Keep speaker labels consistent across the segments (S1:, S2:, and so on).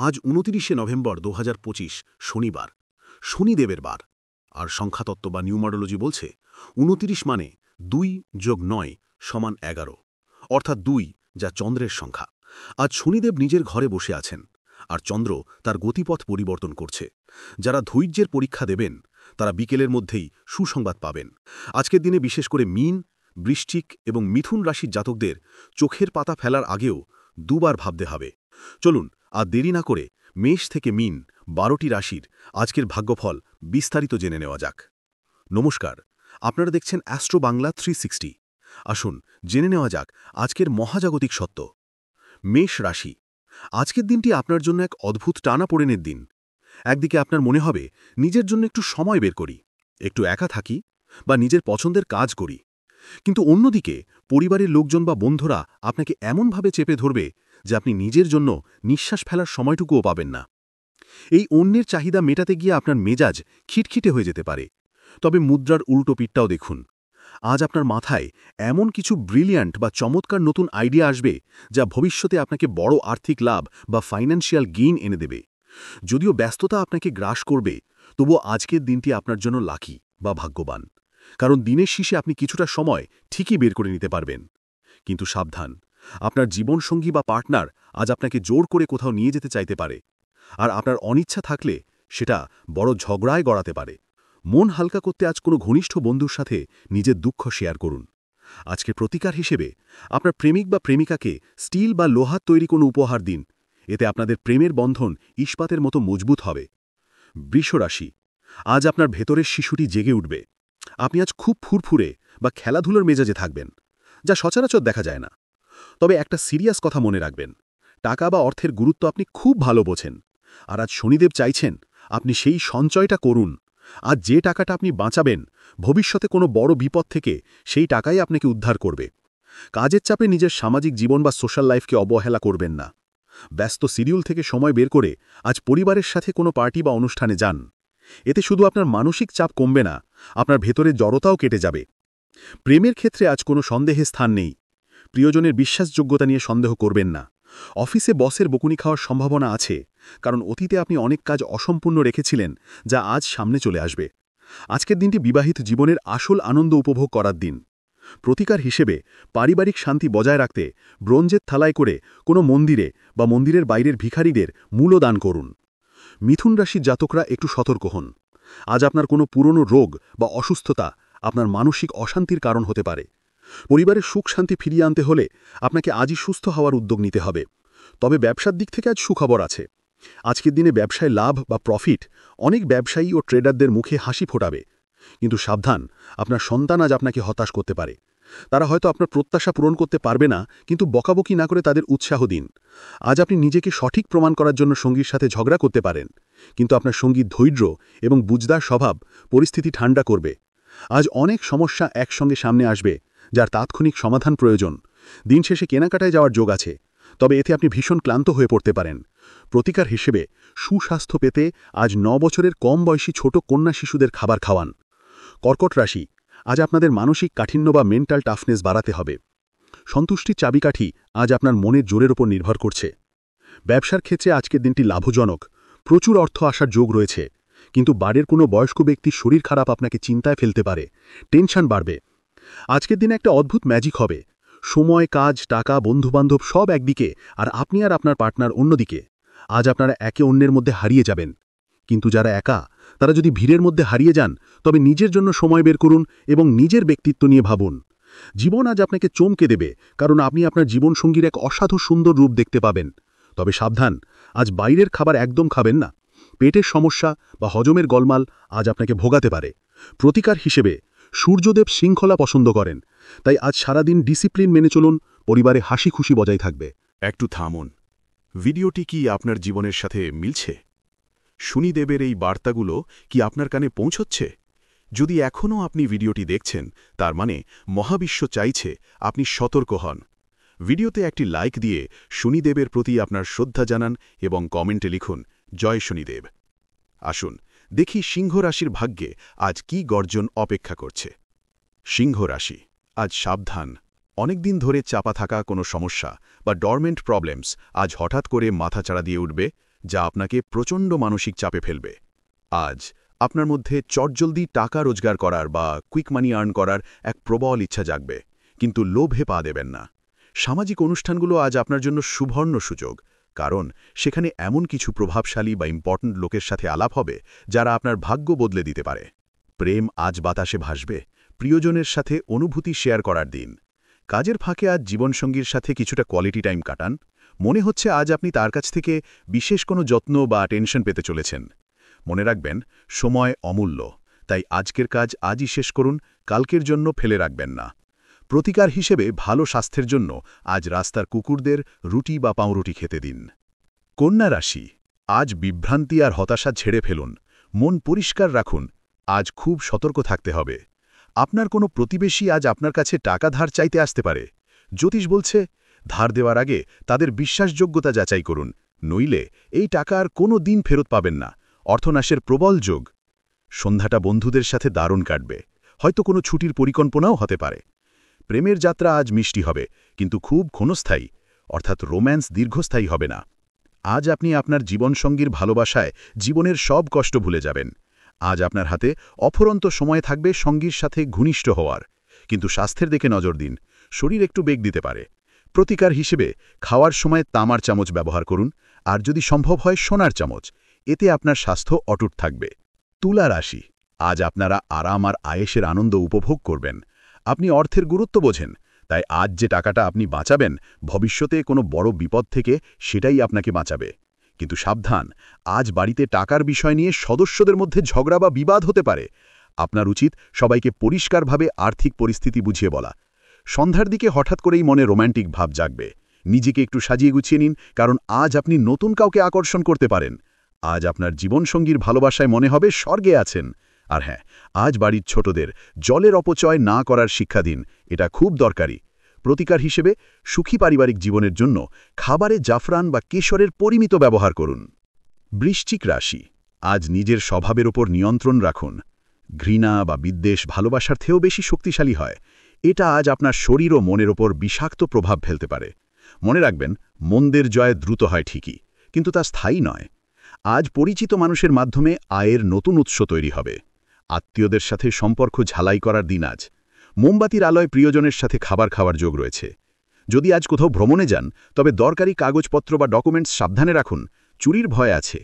S1: আজ ২৯শে নভেম্বর ২০২৫ শনিবার, শনিদেবের বার। আর সংখ্যাতত্ত্ব বা নিউমারোলজি বলছে ২৯ মানে ২+৯=১১, অর্থাৎ ২, যা চন্দ্রের সংখ্যা। আজ শনিদেব নিজের ঘরে বসে আছেন, আর চন্দ্র তার গতিপথ পরিবর্তন করছে। যারা ধৈর্যের পরীক্ষা দেবেন তারা বিকেলের মধ্যেই সুসংবাদ পাবেন। আজকের দিনে বিশেষ করে মীন, বৃশ্চিক এবং মিথুন রাশির জাতকদের চোখের পাতা ফেলার আগেও দুবার ভাবতে হবে। চলুন আর দেরি না করে মেষ থেকে মীন ১২টি রাশির আজকের ভাগ্যফল বিস্তারিত জেনে নেওয়া যাক। নমস্কার, আপনারা দেখছেন অ্যাস্ট্রো বাংলা 360। আসুন জেনে নেওয়া যাক আজকের মহাজাগতিক সত্য। মেষ রাশি, আজকের দিনটি আপনার জন্য এক অদ্ভুত টানাপোড়েনের দিন। একদিকে আপনার মনে হবে নিজের জন্য একটু সময় বের করি, একটু একা থাকি বা নিজের পছন্দের কাজ করি, কিন্তু অন্যদিকে পরিবারের লোকজন বা বন্ধুরা আপনাকে এমনভাবে চেপে ধরবে যে আপনি নিজের জন্য নিঃশ্বাস ফেলার সময়টুকুও পাবেন না। এই অন্যের চাহিদা মেটাতে গিয়ে আপনার মেজাজ খিটখিটে হয়ে যেতে পারে। তবে মুদ্রার উল্টো পিঠটাও দেখুন। আজ আপনার মাথায় এমন কিছু ব্রিলিয়ান্ট বা চমৎকার নতুন আইডিয়া আসবে যা ভবিষ্যতে আপনাকে বড় আর্থিক লাভ বা ফাইন্যান্সিয়াল গেইন এনে দেবে। যদিও ব্যস্ততা আপনাকে গ্রাস করবে, তবুও আজকের দিনটি আপনার জন্য লাকি বা ভাগ্যবান, কারণ দিনের শেষে আপনি কিছুটা সময় ঠিকই বের করে নিতে পারবেন। কিন্তু সাবধান, আপনার জীবনসঙ্গী বা পার্টনার আজ আপনাকে জোর করে কোথাও নিয়ে যেতে চাইতে পারে, আর আপনার অনিচ্ছা থাকলে সেটা বড় ঝগড়ায় গড়াতে পারে। মন হালকা করতে আজ কোনো ঘনিষ্ঠ বন্ধুর সাথে নিজের দুঃখ শেয়ার করুন। আজকে প্রতিকার হিসেবে আপনার প্রেমিক বা প্রেমিকাকে স্টিল বা লোহার তৈরি কোনো উপহার দিন। এতে আপনাদের প্রেমের বন্ধন ইস্পাতের মতো মজবুত হবে। বৃষ রাশি, আজ আপনার ভেতরের শিশুটি জেগে উঠবে। আপনি আজ খুব ফুরফুরে বা খেলাধুলোর মেজাজে থাকবেন, যা সচরাচর দেখা যায় না। তবে একটা সিরিয়াস কথা মনে রাখবেন, টাকা বা অর্থের গুরুত্ব আপনি খুব ভালো বোঝেন, আর আজ শনিদেব চাইছেন আপনি সেই সঞ্চয়টা করুন। আজ যে টাকাটা আপনি বাঁচাবেন, ভবিষ্যতে কোনো বড় বিপদ থেকে সেই টাকাই আপনাকে উদ্ধার করবে। কাজের চাপে নিজের সামাজিক জীবন বা সোশ্যাল লাইফকে অবহেলা করবেন না। ব্যস্ত শিডিউল থেকে সময় বের করে আজ পরিবারের সাথে কোনো পার্টি বা অনুষ্ঠানে যান। এতে শুধু আপনার মানসিক চাপ কমবে না, আপনার ভেতরের জড়তাও কেটে যাবে। প্রেমের ক্ষেত্রে আজ কোনো সন্দেহের স্থান নেই। প্রিয়জনের বিশ্বাসযোগ্যতা নিয়ে সন্দেহ করবেন না। অফিসে বসের বকুনি খাওয়ার সম্ভাবনা আছে, কারণ অতীতে আপনি অনেক কাজ অসম্পূর্ণ রেখেছিলেন, যা আজ সামনে চলে আসবে। আজকের দিনটি বিবাহিত জীবনের আসল আনন্দ উপভোগ করার দিন। প্রতিকার হিসেবে পারিবারিক শান্তি বজায় রাখতে ব্রোঞ্জের থালায় করে কোনো মন্দিরে বা মন্দিরের বাইরের ভিখারিদের মূল্য দান করুন। মিথুন রাশির জাতকরা একটু সতর্ক হন। আজ আপনার কোনো পুরনো রোগ বা অসুস্থতা আপনার মানসিক অশান্তির কারণ হতে পারে। পরিবারের সুখ শান্তি ফিরিয়ে আনতে হলে আপনাকে আজই সুস্থ হওয়ার উদ্যোগ নিতে হবে। তবে ব্যবসার দিক থেকে আজ সুখবর আছে। আজকের দিনে ব্যবসায় লাভ বা প্রফিট অনেক ব্যবসায়ী ও ট্রেডারদের মুখে হাসি ফোটাবে। কিন্তু সাবধান, আপনার সন্তান আজ আপনাকে হতাশ করতে পারে। তারা হয়তো আপনার প্রত্যাশা পূরণ করতে পারবে না, কিন্তু বকাবকি না করে তাদের উৎসাহ দিন। আজ আপনি নিজেকে সঠিক প্রমাণ করার জন্য সঙ্গীর সাথে ঝগড়া করতে পারেন, কিন্তু আপনার সঙ্গীর ধৈর্য এবং বুঝদার স্বভাব পরিস্থিতি ঠান্ডা করবে। আজ অনেক সমস্যা একসঙ্গে সামনে আসবে, যার তাৎক্ষণিক সমাধান প্রয়োজন। দিন শেষে কেনাকাটায় যাওয়ার যোগ আছে, তবে এতে আপনি ভীষণ ক্লান্ত হয়ে পড়তে পারেন। প্রতিকার হিসেবে সুস্বাস্থ্য পেতে আজ ৯ বছরের কম বয়সী ছোট কন্যা শিশুদের খাবার খাওয়ান। কর্কট রাশি, আজ আপনাদের মানসিক কাঠিন্য বা মেন্টাল টাফনেস বাড়াতে হবে। সন্তুষ্টির চাবিকাঠি আজ আপনার মনের জোরের ওপর নির্ভর করছে। ব্যবসার ক্ষেত্রে আজকের দিনটি লাভজনক, প্রচুর অর্থ আসার যোগ রয়েছে, কিন্তু বাড়ির কোনো বয়স্ক ব্যক্তির শরীর খারাপ আপনাকে চিন্তায় ফেলতে পারে, টেনশন বাড়বে। আজকের দিনে একটা অদ্ভুত ম্যাজিক হবে। সময়, কাজ, টাকা, বন্ধুবান্ধব সব একদিকে, আর আপনি আর আপনার পার্টনার অন্যদিকে। আজ আপনারা একে অন্যের মধ্যে হারিয়ে যাবেন। কিন্তু যারা একা, তারা যদি ভিড়ের মধ্যে হারিয়ে যান, তবে নিজের জন্য সময় বের করুন এবং নিজের ব্যক্তিত্ব নিয়ে ভাবুন। জীবন আজ আপনাকে চমকে দেবে, কারণ আপনি আপনার জীবনসঙ্গীর এক অসাধু সুন্দর রূপ দেখতে পাবেন। তবে সাবধান, আজ বাইরের খাবার একদম খাবেন না। পেটের সমস্যা বা হজমের গোলমাল আজ আপনাকে ভোগাতে পারে। প্রতিকার হিসেবে সূর্যদেব শৃঙ্খলা পছন্দ করেন, তাই আজ সারাদিন ডিসিপ্লিন মেনে চলুন, পরিবারে হাসি খুশি বজায় থাকবে।
S2: একটু থামুন, ভিডিওটি কি আপনার জীবনের সাথে মিলছে? শনিদেবের এই বার্তাগুলো কি আপনার কানে পৌঁছচ্ছে? যদি এখনও আপনি ভিডিওটি দেখছেন, তার মানে মহাবিশ্ব চাইছে আপনি সতর্ক হন। ভিডিওতে একটি লাইক দিয়ে শনিদেবের প্রতি আপনার শ্রদ্ধা জানান এবং কমেন্টে লিখুন, জয় শনিদেব। আসুন দেখি সিংহ রাশির ভাগ্যে আজ কি গর্জন অপেক্ষা করছে। সিংহ রাশি, আজ সাবধান। অনেকদিন ধরে চাপা থাকা কোনো সমস্যা বা ডরমেন্ট প্রবলেমস আজ হঠাৎ করে মাথাচাড়া দিয়ে উঠবে, যা আপনাকে প্রচণ্ড মানসিক চাপে ফেলবে। আজ আপনার মধ্যে চটজলদি টাকা রোজগার করার বা কুইক মানি আর্ন করার এক প্রবল ইচ্ছা জাগবে, কিন্তু লোভে পা দেবেন না। সামাজিক অনুষ্ঠানগুলো আজ আপনার জন্য সুবর্ণ সুযোগ, কারণ সেখানে এমন কিছু প্রভাবশালী বা ইম্পর্ট্যান্ট লোকের সাথে আলাপ হবে যারা আপনার ভাগ্য বদলে দিতে পারে। প্রেম আজ বাতাসে ভাসবে, প্রিয়জনের সাথে অনুভূতি শেয়ার করার দিন। কাজের ফাঁকে আজ জীবনসঙ্গীর সাথে কিছুটা কোয়ালিটি টাইম কাটান। মনে হচ্ছে আজ আপনি তার কাছ থেকে বিশেষ কোনো যত্ন বা টেনশন পেতে চলেছেন। মনে রাখবেন, সময় অমূল্য, তাই আজকের কাজ আজই শেষ করুন, কালকের জন্য ফেলে রাখবেন না। প্রতিকার হিসেবে ভালো স্বাস্থ্যের জন্য আজ রাস্তার কুকুরদের রুটি বা পাউরুটি খেতে দিন। কন্যা রাশি, আজ বিভ্রান্তি আর হতাশা ঝেড়ে ফেলুন, মন পরিষ্কার রাখুন। আজ খুব সতর্ক থাকতে হবে। আপনার কোনো প্রতিবেশী আজ আপনার কাছে টাকা ধার চাইতে আসতে পারে। জ্যোতিষ বলছে, ধার দেওয়ার আগে তাদের বিশ্বাসযোগ্যতা যাচাই করুন, নইলে এই টাকা আর কোনো দিন ফেরত পাবেন না। অর্থনাশের প্রবল যোগ। সন্ধ্যাটা বন্ধুদের সাথে দারুণ কাটবে, হয়তো কোনো ছুটির পরিকল্পনাও হতে পারে। প্রেমের যাত্রা আজ মিষ্টি হবে, কিন্তু খুব ক্ষণস্থায়ী, অর্থাৎ রোম্যান্স দীর্ঘস্থায়ী হবে না। আজ আপনি আপনার জীবনসঙ্গীর ভালোবাসায় জীবনের সব কষ্ট ভুলে যাবেন। আজ আপনার হাতে অফুরন্ত সময় থাকবে সঙ্গীর সাথে ঘনিষ্ঠ হওয়ার, কিন্তু স্বাস্থ্যের দিকে নজর দিন, শরীর একটু বেগ দিতে পারে। প্রতিকার হিসেবে খাওয়ার সময় তামার চামচ ব্যবহার করুন, আর যদি সম্ভব হয় সোনার চামচ, এতে আপনার স্বাস্থ্য অটুট থাকবে। তুলা রাশি, আজ আপনারা আরাম আর আয়েশের আনন্দ উপভোগ করবেন। আপনি অর্থের গুরুত্ব বোঝেন, তাই আজ যে টাকাটা আপনি বাঁচাবেন, ভবিষ্যতে কোনো বড় বিপদ থেকে সেটাই আপনাকে বাঁচাবে। কিন্তু সাবধান, আজ বাড়িতে টাকার বিষয় নিয়ে সদস্যদের মধ্যে ঝগড়া বা বিবাদ হতে পারে। আপনার উচিত সবাইকে পরিষ্কারভাবে আর্থিক পরিস্থিতি বুঝিয়ে বলা। সন্ধ্যার দিকে হঠাৎ করেই মনে রোম্যান্টিক ভাব জাগবে। নিজেকে একটু সাজিয়ে গুছিয়ে নিন, কারণ আজ আপনি নতুন কাউকে আকর্ষণ করতে পারেন। আজ আপনার জীবনসঙ্গীর ভালোবাসায় মনে হবে স্বর্গে আছেন। আর হ্যাঁ, আজ বাড়ির ছোটদের জলের অপচয় না করার শিক্ষা দিন, এটা খুব দরকারি। প্রতিকার হিসেবে সুখী পারিবারিক জীবনের জন্য খাবারে জাফরান বা কেশরের পরিমিত ব্যবহার করুন। বৃশ্চিক রাশি, আজ নিজের স্বভাবের ওপর নিয়ন্ত্রণ রাখুন। ঘৃণা বা বিদ্বেষ ভালোবাসার থেকেও বেশি শক্তিশালী হয়। এটা আজ আপনার শরীর ও মনের ওপর বিষাক্ত প্রভাব ফেলতে পারে। মনে রাখবেন, মন্দের জয় দ্রুত হয় ঠিকই, কিন্তু তা স্থায়ী নয়। আজ পরিচিত মানুষের মাধ্যমে আয়ের নতুন উৎস তৈরি হবে। আত্মীয়দের সাথে সম্পর্ক ঝালাই করার দিন আজ। মোমবাতির আলোয় প্রিয়জনের সাথে খাবার খাওয়ার যোগ রয়েছে। যদি আজ কোথাও ভ্রমণে যান, তবে দরকারি কাগজপত্র বা ডকুমেন্টস সাবধানে রাখুন, চুরির ভয় আছে।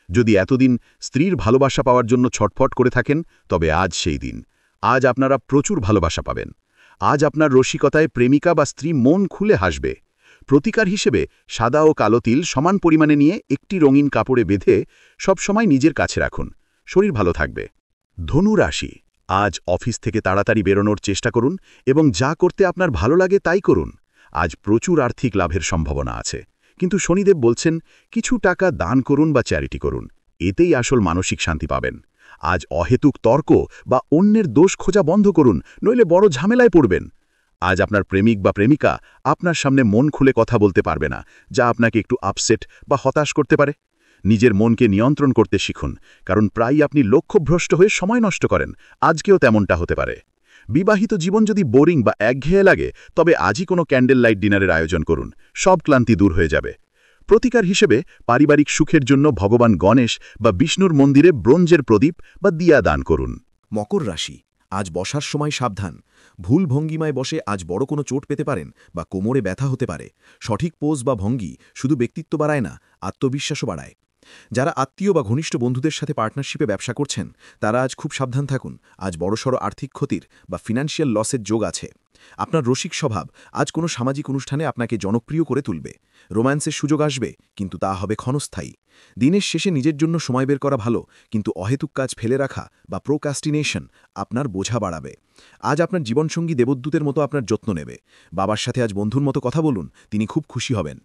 S2: যদি এতদিন স্ত্রীর ভালোবাসা পাওয়ার জন্য ছটফট করে থাকেন, তবে আজ সেই দিন। আজ আপনারা প্রচুর ভালোবাসা পাবেন। আজ আপনার রসিকতায় প্রেমিকা বা স্ত্রী মন খুলে হাসবে। প্রতিকার হিসেবে সাদা ও কালো তিল সমান পরিমাণে নিয়ে একটি রঙিন কাপড়ে বেঁধে সবসময় নিজের কাছে রাখুন, শরীর ভালো থাকবে। ধনু রাশি, আজ অফিস থেকে তাড়াতাড়ি বেরোনোর চেষ্টা করুন এবং যা করতে আপনার ভালো লাগে তাই করুন। আজ প্রচুর আর্থিক লাভের সম্ভাবনা আছে, কিন্তু শনিদেব বলছেন কিছু টাকা দান করুন বা চ্যারিটি করুন, এতেই আসল মানসিক শান্তি পাবেন। আজ অহেতুক তর্ক বা অন্যের দোষ খোঁজা বন্ধ করুন, নইলে বড় ঝামেলায় পড়বেন। আজ আপনার প্রেমিক বা প্রেমিকা আপনার সামনে মন খুলে কথা বলতে পারবে না, যা আপনাকে একটু আপসেট বা হতাশ করতে পারে। নিজের মনকে নিয়ন্ত্রণ করতে শিখুন, কারণ প্রায়ই আপনি লক্ষ্যভ্রষ্ট হয়ে সময় নষ্ট করেন। আজকেও তেমনটা হতে পারে। বিবাহিত জীবন যদি বোরিং বা একঘেয়ে লাগে, তবে আজই কোনো ক্যান্ডেল লাইট ডিনারের আয়োজন করুন, সব ক্লান্তি দূর হয়ে যাবে। প্রতিকার হিসেবে পারিবারিক সুখের জন্য ভগবান গণেশ বা বিষ্ণুর মন্দিরে ব্রোঞ্জের প্রদীপ বা দিয়া দান করুন।
S3: মকর রাশি, আজ বসার সময় সাবধান। ভুল ভঙ্গিমায় বসে আজ বড় কোনো চোট পেতে পারেন বা কোমরে ব্যথা হতে পারে। সঠিক পোজ বা ভঙ্গি শুধু ব্যক্তিত্ব বাড়ায় না, আত্মবিশ্বাসও বাড়ায়। যারা আত্মীয় বা ঘনিষ্ঠ বন্ধুদের সাথে পার্টনারশিপে ব্যবসা করছেন, তারা আজ খুব সাবধান থাকুন। আজ বড়সড় আর্থিক ক্ষতির বা ফিনান্সিয়াল লসের যোগ আছে। আপনার রসিক স্বভাব আজ কোনো সামাজিক অনুষ্ঠানে আপনাকে জনপ্রিয় করে তুলবে। রোম্যান্সের সুযোগ আসবে, কিন্তু তা হবে ক্ষণস্থায়ী। দিনের শেষে নিজের জন্য সময় বের করা ভালো, কিন্তু অহেতুক কাজ ফেলে রাখা বা প্রোক্রাস্টিনেশন আপনার বোঝা বাড়াবে। আজ আপনার জীবনসঙ্গী দেবদূতের মতো আপনার যত্ন নেবে। বাবার সাথে আজ বন্ধুর মতো কথা বলুন, তিনি খুব খুশি হবেন।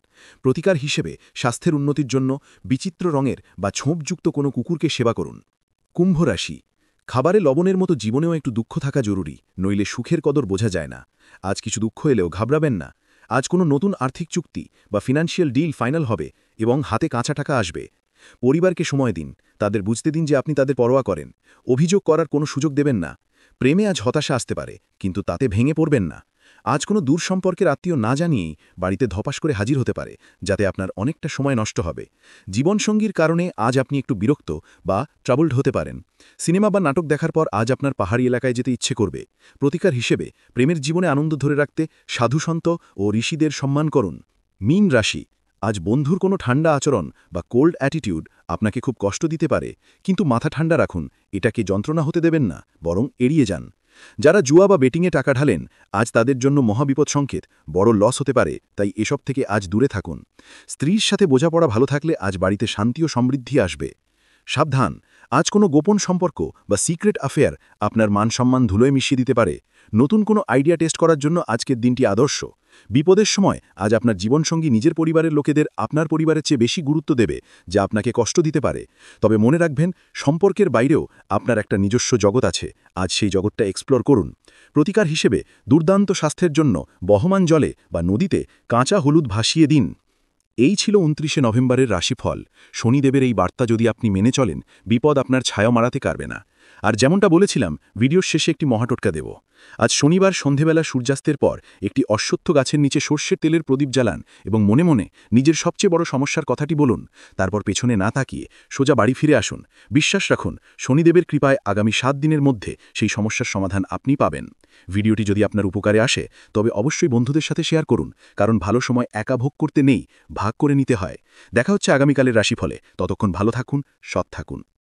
S3: প্রতিকার হিসেবে স্বাস্থ্যের উন্নতির জন্য বিচিত্র রঙের বা ছোপযুক্ত কোনো কুকুরকে সেবা করুন। কুম্ভ রাশি, খাবারে লবণের মতো জীবনেও একটু দুঃখ থাকা জরুরি, নইলে সুখের কদর বোঝা যায় না। আজ কিছু দুঃখ এলেও ঘাবড়াবেন না। আজ কোনো নতুন আর্থিক চুক্তি বা ফিনান্সিয়াল ডিল ফাইনাল হবে এবং হাতে কাঁচা টাকা আসবে। পরিবারকে সময় দিন, তাদের বুঝতে দিন যে আপনি তাদের পরোয়া করেন। অভিযোগ করার কোনো সুযোগ দেবেন না। প্রেমে আজ হতাশা আসতে পারে, কিন্তু তাতে ভেঙে পড়বেন না। আজ কোনো দূর সম্পর্কের আত্মীয় না জানিয়েই বাড়িতে ধপাস করে হাজির হতে পারে, যাতে আপনার অনেকটা সময় নষ্ট হবে। জীবনসঙ্গীর কারণে আজ আপনি একটু বিরক্ত বা ট্রাবলড হতে পারেন। সিনেমা বা নাটক দেখার পর আজ আপনার পাহাড়ি এলাকায় যেতে ইচ্ছে করবে। প্রতিকার হিসেবে প্রেমের জীবনে আনন্দ ধরে রাখতে সাধুসন্ত ও ঋষিদের সম্মান করুন। মীন রাশি, আজ বন্ধুর কোনো ঠান্ডা আচরণ বা কোল্ড অ্যাটিটিউড আপনাকে খুব কষ্ট দিতে পারে, কিন্তু মাথা ঠান্ডা রাখুন, এটাকে যন্ত্রণা হতে দেবেন না, বরং এড়িয়ে যান। যারা জুয়া বা বেটিংয়ে টাকা ঢালেন, আজ তাদের জন্য মহাবিপদ সংকেত, বড় লস হতে পারে, তাই এসব থেকে আজ দূরে থাকুন। স্ত্রীর সাথে বোঝাপড়া ভালো থাকলে আজ বাড়িতে শান্তি ও সমৃদ্ধি আসবে। সাবধান, আজ কোনো গোপন সম্পর্ক বা সিক্রেট অ্যাফেয়ার আপনার মান-সম্মান ধুলোয় মিশিয়ে দিতে পারে। নতুন কোনো আইডিয়া টেস্ট করার জন্য আজকের দিনটি আদর্শ। বিপদের সময় আজ আপনার জীবনসঙ্গী নিজের পরিবারের লোকেদের আপনার পরিবারের চেয়ে বেশি গুরুত্ব দেবে, যা আপনাকে কষ্ট দিতে পারে। তবে মনে রাখবেন, সম্পর্কের বাইরেও আপনার একটা নিজস্ব জগৎ আছে, আজ সেই জগৎটা এক্সপ্লোর করুন। প্রতিকার হিসেবে দুর্দান্ত স্বাস্থ্যের জন্য বহমান জলে বা নদীতে কাঁচা হলুদ ভাসিয়ে দিন। এই ছিল 29শে নভেম্বরের রাশিফল। শনিদেবের এই বার্তা যদি আপনি মেনে চলেন, বিপদ আপনার ছায়া মারাতে পারবে না। আর যেমনটা বলেছিলাম, ভিডিওর শেষে একটি মহাটোটকা দেব। আজ শনিবার সন্ধেবেলা সূর্যাস্তের পর একটি অশ্বত্থ গাছের নিচে সর্ষের তেলের প্রদীপ জ্বালান এবং মনে মনে নিজের সবচেয়ে বড় সমস্যার কথাটি বলুন। তারপর পেছনে না তাকিয়ে সোজা বাড়ি ফিরে আসুন। বিশ্বাস রাখুন, শনিদেবের কৃপায় আগামী 7 দিনের মধ্যে সেই সমস্যার সমাধান আপনি পাবেন। ভিডিওটি যদি আপনার উপকারে আসে, তবে অবশ্যই বন্ধুদের সাথে শেয়ার করুন, কারণ ভালো সময় একা ভোগ করতে নেই, ভাগ করে নিতে হয়। দেখা হচ্ছে আগামীকালের রাশিফলে। ততক্ষণ ভালো থাকুন, সৎ থাকুন।